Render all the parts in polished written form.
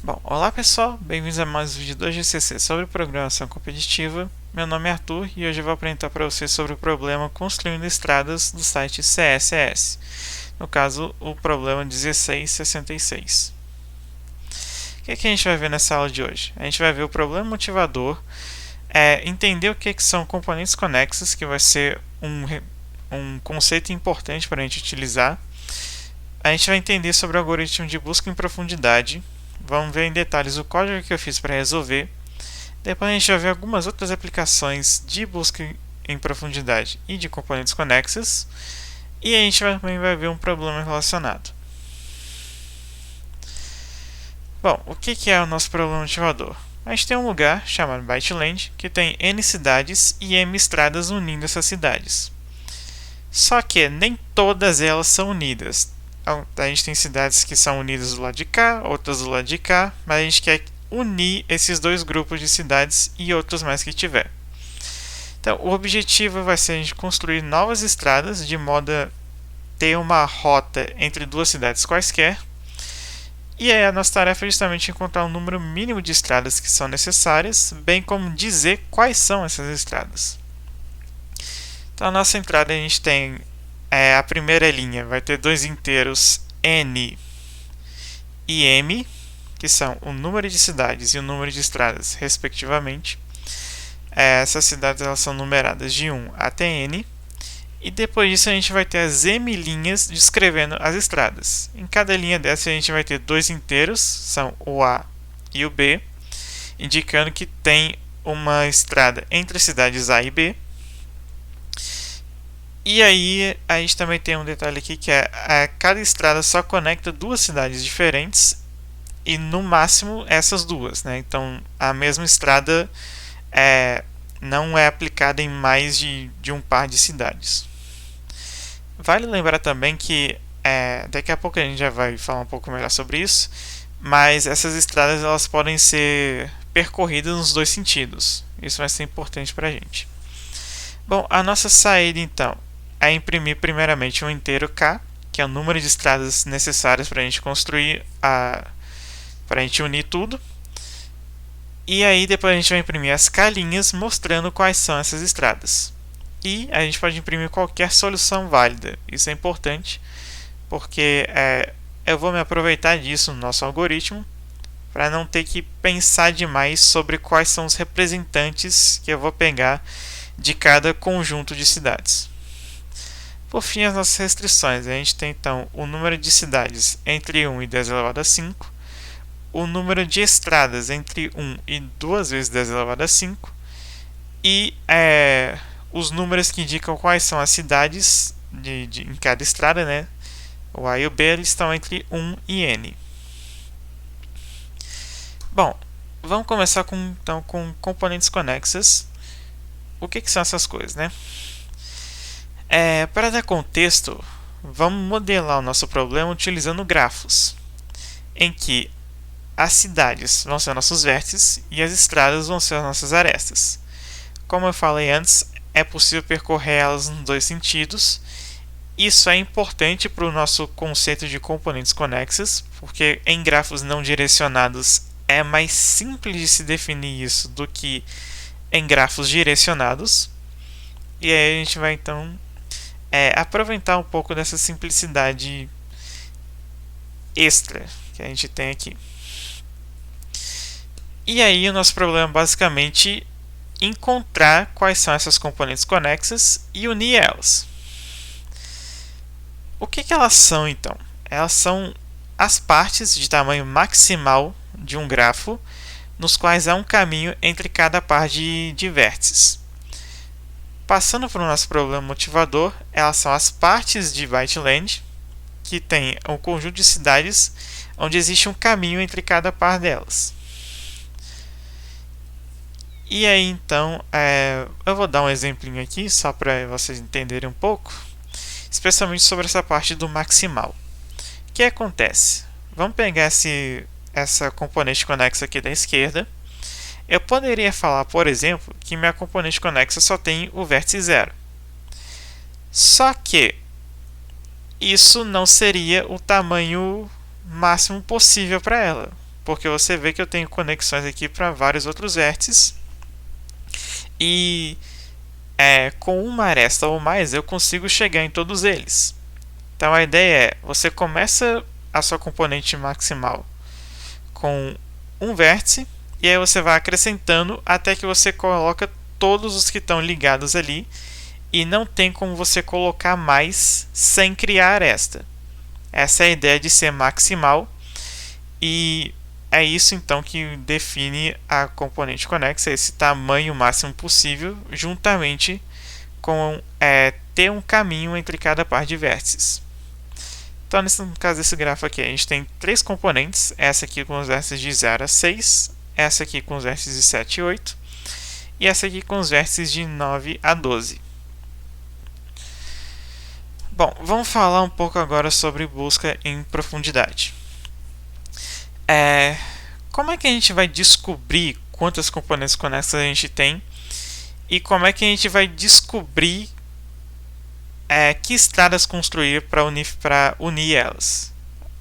Bom, olá pessoal, bem-vindos a mais um vídeo do GCC sobre programação competitiva. Meu nome é Arthur e hoje eu vou apresentar para vocês sobre o problema construindo estradas do site CSS. No caso, o problema 1666. O que a gente vai ver nessa aula de hoje? A gente vai ver o problema motivador, entender o que são componentes conexos, que vai ser um conceito importante para a gente utilizar. A gente vai entender sobre o algoritmo de busca em profundidade. Vamos ver em detalhes o código que eu fiz para resolver. Depois a gente vai ver algumas outras aplicações de busca em profundidade e de componentes conexos. E a gente também vai ver um problema relacionado. Bom, o que é o nosso problema motivador? A gente tem um lugar chamado Byteland que tem N cidades e M estradas unindo essas cidades. Só que nem todas elas são unidas. A gente tem cidades que são unidas do lado de cá, outras do lado de cá, mas a gente quer unir esses dois grupos de cidades e outros mais que tiver. Então, o objetivo vai ser a gente construir novas estradas de modo a ter uma rota entre duas cidades quaisquer. E aí a nossa tarefa é justamente encontrar um número mínimo de estradas que são necessárias, bem como dizer quais são essas estradas. Então, a nossa entrada a gente tem a primeira linha, vai ter dois inteiros N e M, que são o número de cidades e o número de estradas, respectivamente. Essas cidades elas são numeradas de 1 até N. E depois disso a gente vai ter as M linhas descrevendo as estradas. Em cada linha dessa a gente vai ter dois inteiros, são o A e o B, indicando que tem uma estrada entre as cidades A e B. E aí a gente também tem um detalhe aqui que cada estrada só conecta duas cidades diferentes e no máximo essas duas, né? Então a mesma estrada não é aplicada em mais de um par de cidades. Vale lembrar também que daqui a pouco a gente já vai falar um pouco melhor sobre isso, mas essas estradas elas podem ser percorridas nos dois sentidos. Isso vai ser importante para a gente. Bom, a nossa saída então é imprimir primeiramente um inteiro K, que é o número de estradas necessárias para a gente construir, para a gente unir tudo. E aí depois a gente vai imprimir as K linhas mostrando quais são essas estradas. E a gente pode imprimir qualquer solução válida. Isso é importante, porque eu vou me aproveitar disso no nosso algoritmo, para não ter que pensar demais sobre quais são os representantes que eu vou pegar de cada conjunto de cidades. Por fim, as nossas restrições. A gente tem então o número de cidades entre 1 e 10 elevado a 5, o número de estradas entre 1 e 2 vezes 10 elevado a 5, e os números que indicam quais são as cidades em cada estrada, né? O A e o B eles estão entre 1 e N. Bom, vamos começar então com componentes conexas. O que são essas coisas, né? Para dar contexto, vamos modelar o nosso problema utilizando grafos, em que as cidades vão ser nossos vértices e as estradas vão ser as nossas arestas. Como eu falei antes, é possível percorrer elas nos dois sentidos. Isso é importante para o nosso conceito de componentes conexas, porque em grafos não direcionados é mais simples de se definir isso do que em grafos direcionados. E aí a gente vai então aproveitar um pouco dessa simplicidade extra que a gente tem aqui. E aí o nosso problema é basicamente encontrar quais são essas componentes conexas e unir elas. O que elas são então? Elas são as partes de tamanho maximal de um grafo, nos quais há um caminho entre cada par de vértices. Passando para o nosso problema motivador, elas são as partes de Byteland, que tem um conjunto de cidades onde existe um caminho entre cada par delas. E aí então, eu vou dar um exemplinho aqui, só para vocês entenderem um pouco, especialmente sobre essa parte do maximal. O que acontece? Vamos pegar essa componente conexa aqui da esquerda. Eu poderia falar, por exemplo, que minha componente conexa só tem o vértice 0. Só que isso não seria o tamanho máximo possível para ela. porque você vê que eu tenho conexões aqui para vários outros vértices e com uma aresta ou mais eu consigo chegar em todos eles. Então a ideia é, você começa a sua componente maximal com um vértice e aí você vai acrescentando até que você coloca todos os que estão ligados ali e não tem como você colocar mais sem criar aresta. Essa é a ideia de ser maximal e é isso então que define a componente conexa, esse tamanho máximo possível, juntamente com ter um caminho entre cada par de vértices. Então, no caso desse grafo aqui, a gente tem 3 componentes, essa aqui com os vértices de 0 a 6, essa aqui com os vértices de 7 e 8, e essa aqui com os vértices de 9 a 12. Bom, vamos falar um pouco agora sobre busca em profundidade. Como é que a gente vai descobrir quantas componentes conexas a gente tem e como é que a gente vai descobrir que estradas construir para unir elas?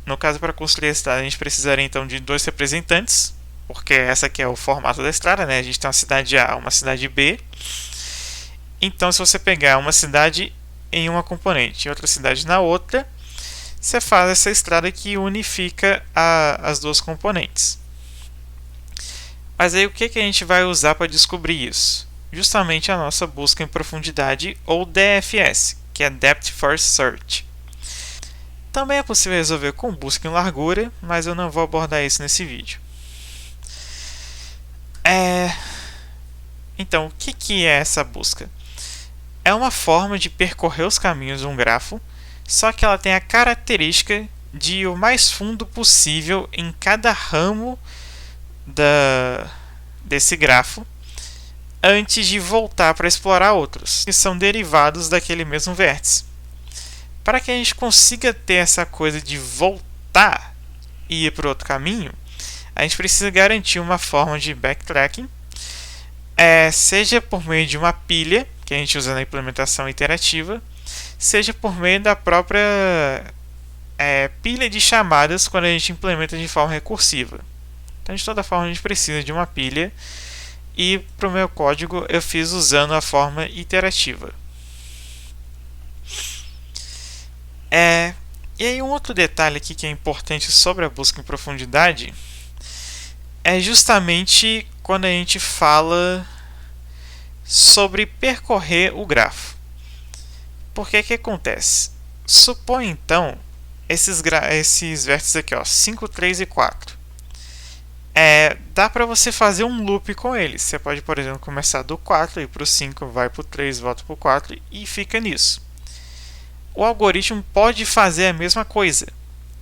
No caso, para construir a estrada, a gente precisaria então de 2 representantes, porque essa aqui é o formato da estrada, né? A gente tem uma cidade A, uma cidade B. Então, se você pegar uma cidade em uma componente e outra cidade na outra, você faz essa estrada que unifica as duas componentes. Mas aí o que a gente vai usar para descobrir isso? Justamente a nossa busca em profundidade, ou DFS, que é Depth First Search. Também é possível resolver com busca em largura, mas eu não vou abordar isso nesse vídeo. Então, o que é essa busca? É uma forma de percorrer os caminhos de um grafo, só que ela tem a característica de ir o mais fundo possível em cada ramo desse grafo, antes de voltar para explorar outros, que são derivados daquele mesmo vértice. Para que a gente consiga ter essa coisa de voltar e ir para outro caminho, a gente precisa garantir uma forma de backtracking, seja por meio de uma pilha, que a gente usa na implementação iterativa, seja por meio da própria pilha de chamadas quando a gente implementa de forma recursiva. Então, de toda forma, a gente precisa de uma pilha, e para o meu código eu fiz usando a forma iterativa. E aí um outro detalhe aqui que é importante sobre a busca em profundidade é justamente quando a gente fala sobre percorrer o grafo. Porque que acontece? Suponha então esses vértices aqui, 5, 3 e 4. Dá para você fazer um loop com eles. Você pode, por exemplo, começar do 4, ir para o 5, vai para o 3, volta para o 4 e fica nisso. O algoritmo pode fazer a mesma coisa.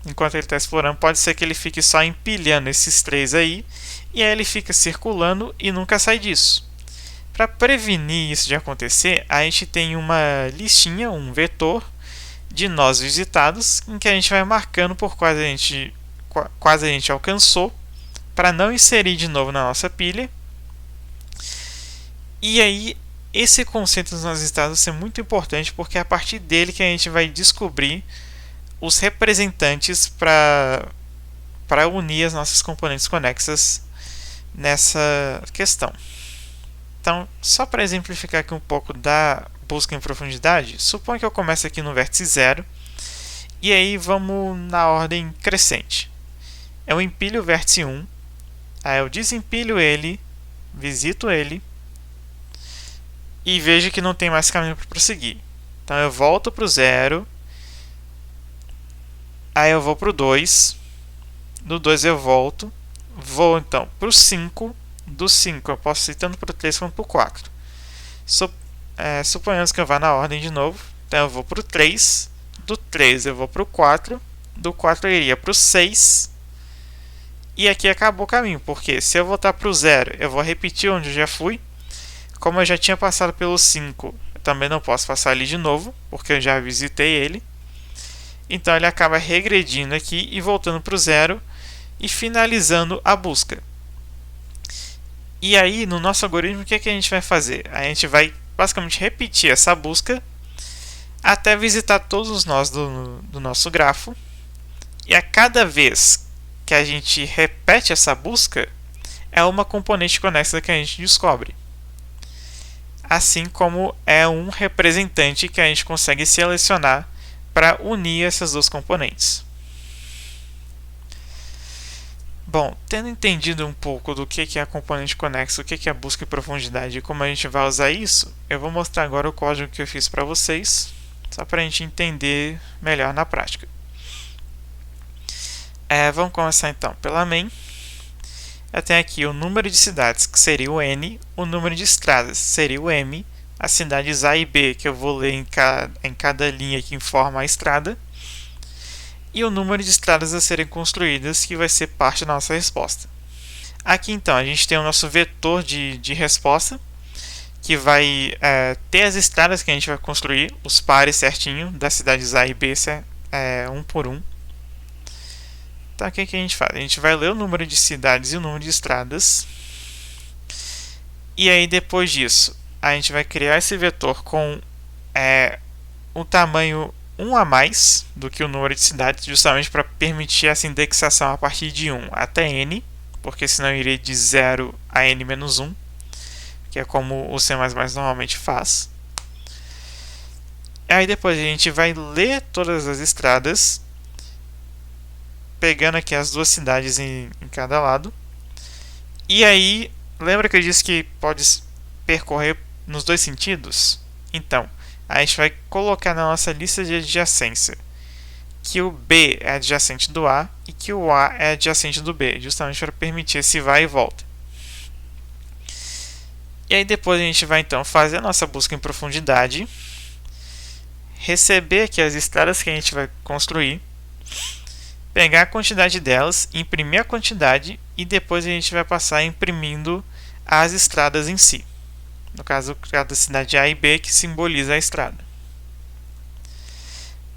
Enquanto ele está explorando, pode ser que ele fique só empilhando esses 3 aí, e aí ele fica circulando e nunca sai disso. Para prevenir isso de acontecer, a gente tem uma listinha, um vetor de nós visitados, em que a gente vai marcando por quais a gente alcançou, para não inserir de novo na nossa pilha. E aí, esse conceito dos nós visitados é muito importante, porque é a partir dele que a gente vai descobrir os representantes para unir as nossas componentes conexas nessa questão. Então, só para exemplificar aqui um pouco da busca em profundidade, suponha que eu comece aqui no vértice 0, e aí vamos na ordem crescente. Eu empilho o vértice 1, aí eu desempilho ele, visito ele, e vejo que não tem mais caminho para prosseguir. Então eu volto para o 0, aí eu vou para o 2, do 2 eu vou então para o 5, do 5 eu posso ir tanto para o 3 quanto para o 4. Suponhamos que eu vá na ordem de novo, então eu vou para o 3, do 3 eu vou para o 4, do 4 eu iria para o 6, e aqui acabou o caminho, porque se eu voltar para o 0 eu vou repetir onde eu já fui. Como eu já tinha passado pelo 5, eu também não posso passar ali de novo, porque eu já visitei ele. Então ele acaba regredindo aqui e voltando para o 0 e finalizando a busca. E aí, no nosso algoritmo, o que a gente vai fazer? A gente vai basicamente repetir essa busca até visitar todos os nós do nosso grafo. E a cada vez que a gente repete essa busca é uma componente conexa que a gente descobre. Assim como é um representante que a gente consegue selecionar para unir essas duas componentes. Bom, tendo entendido um pouco do que é a componente conexa, o que é a busca em profundidade e como a gente vai usar isso, eu vou mostrar agora o código que eu fiz para vocês, só para a gente entender melhor na prática. Vamos começar então pela main. Eu tenho aqui o número de cidades, que seria o N, o número de estradas, seria o M, as cidades A e B, que eu vou ler em cada linha que informa a estrada, e o número de estradas a serem construídas, que vai ser parte da nossa resposta. Aqui então a gente tem o nosso vetor de resposta, que vai ter as estradas que a gente vai construir, os pares certinho, das cidades A e B, um por um. Então, o que a gente faz? A gente vai ler o número de cidades e o número de estradas. E aí, depois disso, a gente vai criar esse vetor com um tamanho 1 a mais do que o número de cidades, justamente para permitir essa indexação a partir de 1 até n, porque senão eu iria de 0 a n-1, que é como o C++ normalmente faz. Aí depois a gente vai ler todas as estradas, pegando aqui as duas cidades em cada lado. E aí, lembra que eu disse que pode percorrer nos dois sentidos? Então, a gente vai colocar na nossa lista de adjacência que o B é adjacente do A e que o A é adjacente do B, justamente para permitir esse vai e volta. E aí depois a gente vai então fazer a nossa busca em profundidade, receber aqui as estradas que a gente vai construir, pegar a quantidade delas, imprimir a quantidade e depois a gente vai passar imprimindo as estradas em si. No caso, cada cidade A e B que simboliza a estrada.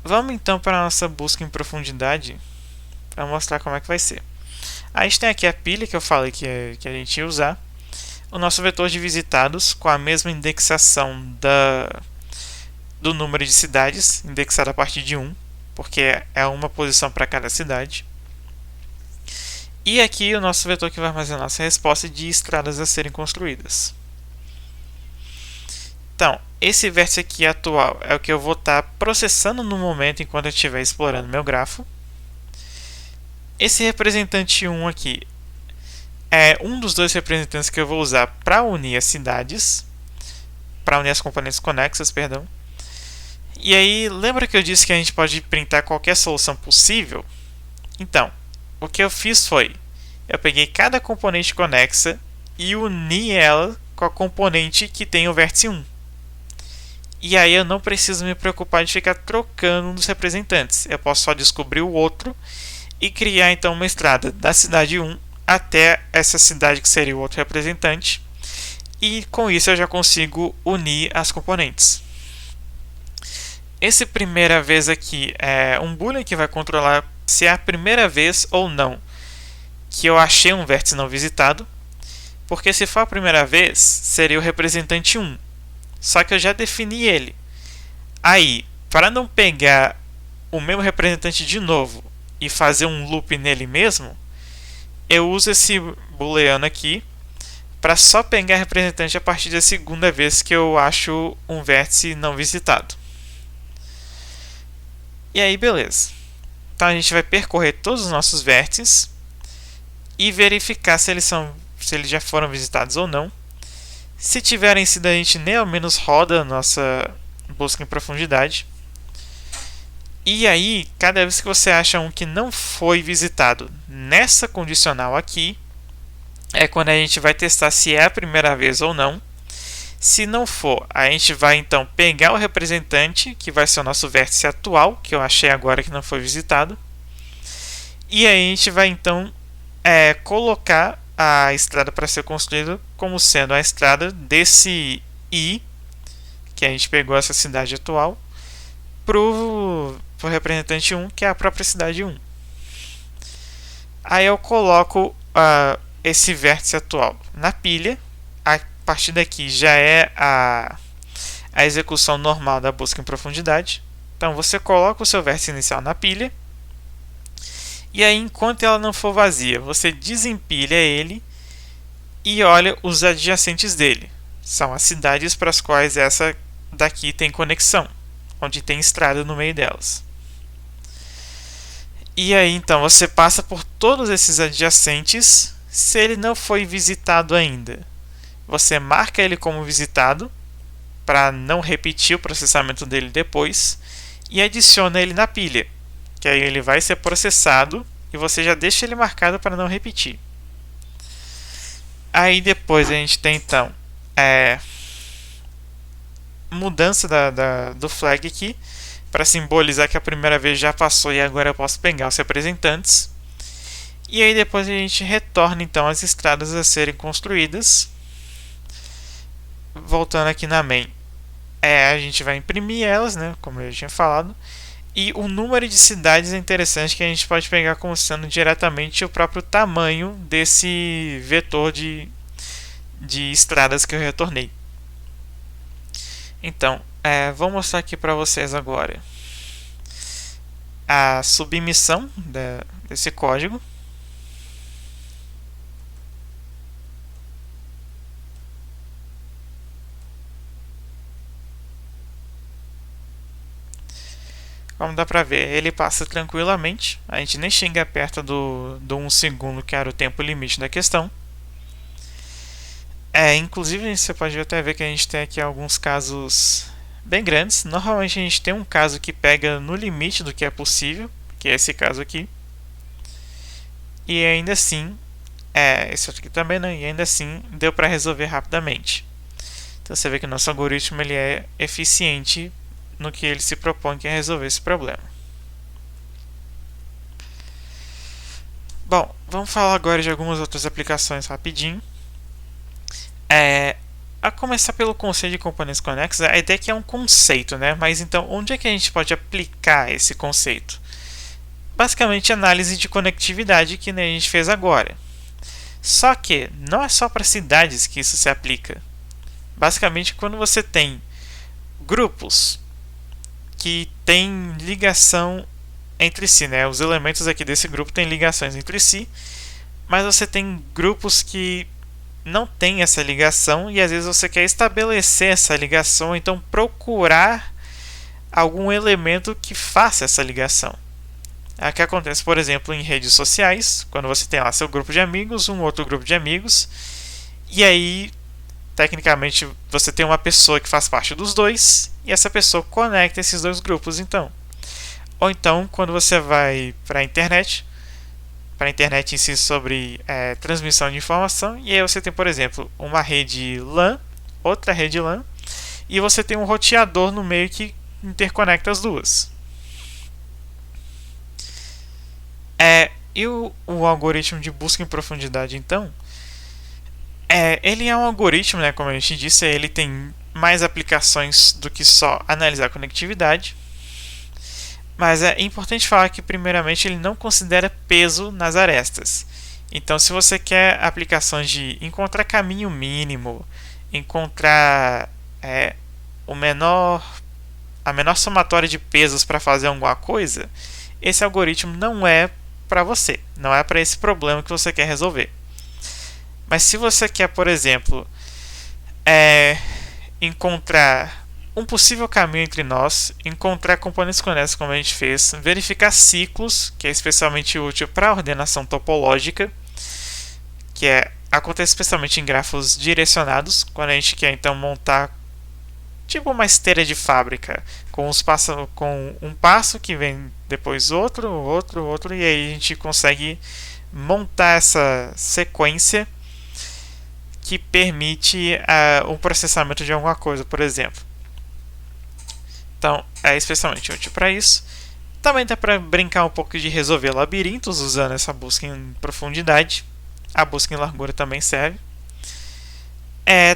Vamos então para a nossa busca em profundidade para mostrar como é que vai ser. A gente tem aqui a pilha que eu falei que a gente ia usar, o nosso vetor de visitados com a mesma indexação do número de cidades, indexado a partir de 1, porque é uma posição para cada cidade. E aqui o nosso vetor que vai armazenar a nossa resposta de estradas a serem construídas. Então, esse vértice aqui atual é o que eu vou estar processando no momento enquanto eu estiver explorando meu grafo. Esse representante 1 aqui é um dos dois representantes que eu vou usar para unir as cidades, para unir as componentes conexas, perdão. E aí, lembra que eu disse que a gente pode printar qualquer solução possível? Então, o que eu fiz foi, eu peguei cada componente conexa e uni ela com a componente que tem o vértice 1. E aí eu não preciso me preocupar de ficar trocando um dos representantes. Eu posso só descobrir o outro e criar então uma estrada da cidade 1 até essa cidade que seria o outro representante. E com isso eu já consigo unir as componentes. Esse primeira vez aqui é um boolean que vai controlar se é a primeira vez ou não que eu achei um vértice não visitado. Porque se for a primeira vez, seria o representante 1. Só que eu já defini ele. Aí, para não pegar o mesmo representante de novo e fazer um loop nele mesmo, eu uso esse booleano aqui para só pegar representante a partir da segunda vez que eu acho um vértice não visitado. E aí, beleza. Então a gente vai percorrer todos os nossos vértices e verificar se eles já foram visitados ou não. Se tiverem sido, a gente nem ao menos roda a nossa busca em profundidade. E aí, cada vez que você acha um que não foi visitado nessa condicional aqui, é quando a gente vai testar se é a primeira vez ou não. Se não for, a gente vai então pegar o representante, que vai ser o nosso vértice atual, que eu achei agora que não foi visitado. E aí a gente vai então colocar a estrada para ser construída como sendo a estrada desse I, que a gente pegou essa cidade atual, para o representante 1, que é a própria cidade 1. Aí eu coloco esse vértice atual na pilha. A partir daqui já é a execução normal da busca em profundidade. Então você coloca o seu vértice inicial na pilha E aí, enquanto ela não for vazia, você desempilha ele e olha os adjacentes dele. São as cidades para as quais essa daqui tem conexão, onde tem estrada no meio delas. E aí, então, você passa por todos esses adjacentes. Se ele não foi visitado ainda, você marca ele como visitado para não repetir o processamento dele depois e adiciona ele na pilha, que aí ele vai ser processado e você já deixa ele marcado para não repetir. Aí depois a gente tem então mudança do flag aqui para simbolizar que a primeira vez já passou e agora eu posso pegar os representantes. E aí depois a gente retorna então as estradas a serem construídas. Voltando aqui na main, a gente vai imprimir elas, né, como eu já tinha falado. E o número de cidades é interessante, que a gente pode pegar como sendo diretamente o próprio tamanho desse vetor de estradas que eu retornei. Então, vou mostrar aqui para vocês agora a submissão desse código. Como dá pra ver, ele passa tranquilamente. A gente nem chega perto do 1 segundo, que era o tempo limite da questão. Inclusive, você pode até ver que a gente tem aqui alguns casos bem grandes. Normalmente a gente tem um caso que pega no limite do que é possível, que é esse caso aqui. E ainda assim, esse outro aqui também, né? E ainda assim, deu para resolver rapidamente. Então você vê que o nosso algoritmo ele é eficiente no que ele se propõe, que é resolver esse problema. Bom, vamos falar agora de algumas outras aplicações rapidinho. A começar pelo conceito de componentes conexos, a ideia é que é um conceito, né? Mas então, onde é que a gente pode aplicar esse conceito? Basicamente, análise de conectividade, que nem a gente fez agora. Só que não é só para cidades que isso se aplica. Basicamente, quando você tem grupos que têm ligação entre si, né? Os elementos aqui desse grupo têm ligações entre si, mas você tem grupos que não têm essa ligação e às vezes você quer estabelecer essa ligação, então procurar algum elemento que faça essa ligação. É o que acontece, por exemplo, em redes sociais, quando você tem lá seu grupo de amigos, um outro grupo de amigos, e aí tecnicamente você tem uma pessoa que faz parte dos dois e essa pessoa conecta esses dois grupos, então. Ou então, quando você vai para a internet em si sobre transmissão de informação, e aí você tem, por exemplo, uma rede LAN, outra rede LAN, e você tem um roteador no meio que interconecta as duas. E o algoritmo de busca em profundidade, então, ele é um algoritmo, né, como a gente disse, ele tem mais aplicações do que só analisar a conectividade. Mas é importante falar que, primeiramente, ele não considera peso nas arestas. Então, se você quer aplicações de encontrar caminho mínimo, encontrar a menor somatória de pesos para fazer alguma coisa, esse algoritmo não é para você, não é para esse problema que você quer resolver. Mas se você quer, por exemplo, encontrar um possível caminho entre nós, encontrar componentes conexos como a gente fez, verificar ciclos, que é especialmente útil para a ordenação topológica, que acontece especialmente em grafos direcionados, quando a gente quer então montar tipo uma esteira de fábrica, com um passo que vem depois outro, e aí a gente consegue montar essa sequência que permite o processamento de alguma coisa, por exemplo. Então, é especialmente útil para isso. Também dá para brincar um pouco de resolver labirintos usando essa busca em profundidade. A busca em largura também serve.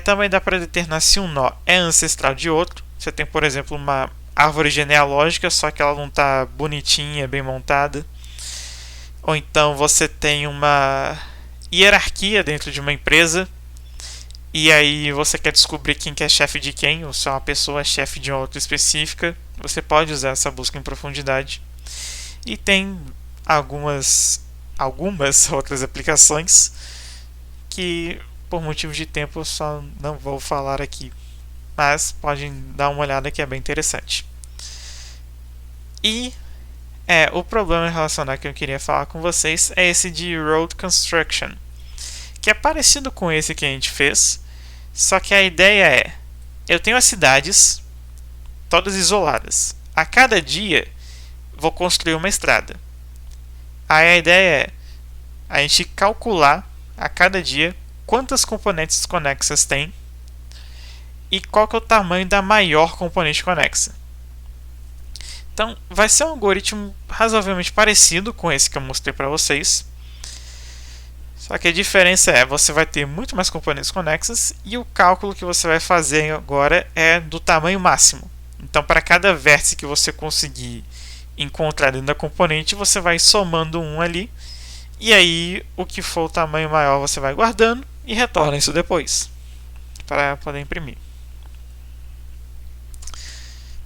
Também dá para determinar se um nó é ancestral de outro. Você tem, por exemplo, uma árvore genealógica, só que ela não está bonitinha, bem montada. Ou então você tem uma hierarquia dentro de uma empresa, e aí você quer descobrir quem que é chefe de quem, ou se uma pessoa é chefe de outra específica. Você pode usar essa busca em profundidade. E tem algumas outras aplicações que, por motivos de tempo, eu só não vou falar aqui, mas podem dar uma olhada que é bem interessante. E o problema relacionado que eu queria falar com vocês é esse de Road Construction, que é parecido com esse que a gente fez, só que a ideia é: eu tenho as cidades todas isoladas. A cada dia vou construir uma estrada. Aí a ideia é a gente calcular a cada dia quantas componentes conexas tem e qual que é o tamanho da maior componente conexa. Então, vai ser um algoritmo razoavelmente parecido com esse que eu mostrei para vocês. Só que a diferença é, você vai ter muito mais componentes conexas e o cálculo que você vai fazer agora é do tamanho máximo. Então, para cada vértice que você conseguir encontrar dentro da componente, você vai somando um ali. E aí, o que for o tamanho maior, você vai guardando e retorna isso depois, para poder imprimir.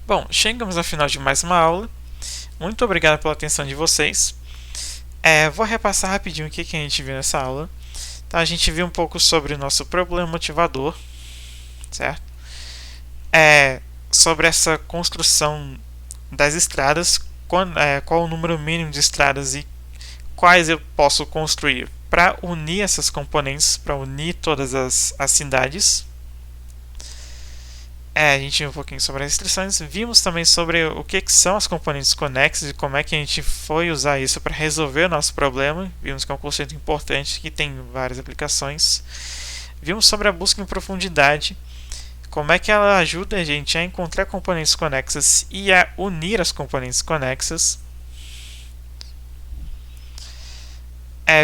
Bom, chegamos ao final de mais uma aula. Muito obrigado pela atenção de vocês. Vou repassar rapidinho o que a gente viu nessa aula. Então, a gente viu um pouco sobre o nosso problema motivador, certo? Sobre essa construção das estradas, qual o número mínimo de estradas e quais eu posso construir para unir essas componentes, para unir todas as cidades. A gente viu um pouquinho sobre as restrições, vimos também sobre o que são as componentes conexas e como é que a gente foi usar isso para resolver o nosso problema. Vimos que é um conceito importante que tem várias aplicações. Vimos sobre a busca em profundidade, como é que ela ajuda a gente a encontrar componentes conexas e a unir as componentes conexas.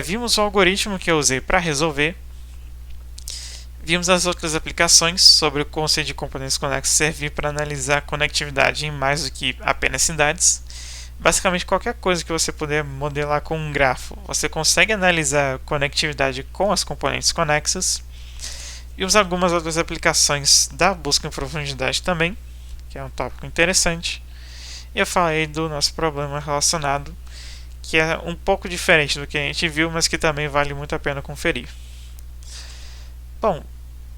Vimos o algoritmo que eu usei para resolver. Vimos as outras aplicações sobre o conceito de componentes conexos servir para analisar a conectividade em mais do que apenas cidades. Basicamente, qualquer coisa que você puder modelar com um grafo, você consegue analisar a conectividade com as componentes conexas. Vimos algumas outras aplicações da busca em profundidade também, que é um tópico interessante. E eu falei do nosso problema relacionado, que é um pouco diferente do que a gente viu, mas que também vale muito a pena conferir. Bom,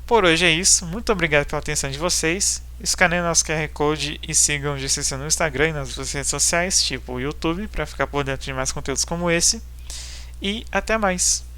por hoje é isso. Muito obrigado pela atenção de vocês. Escaneiem nosso QR Code e sigam o GCC no Instagram e nas outras redes sociais, tipo o YouTube, para ficar por dentro de mais conteúdos como esse. E até mais!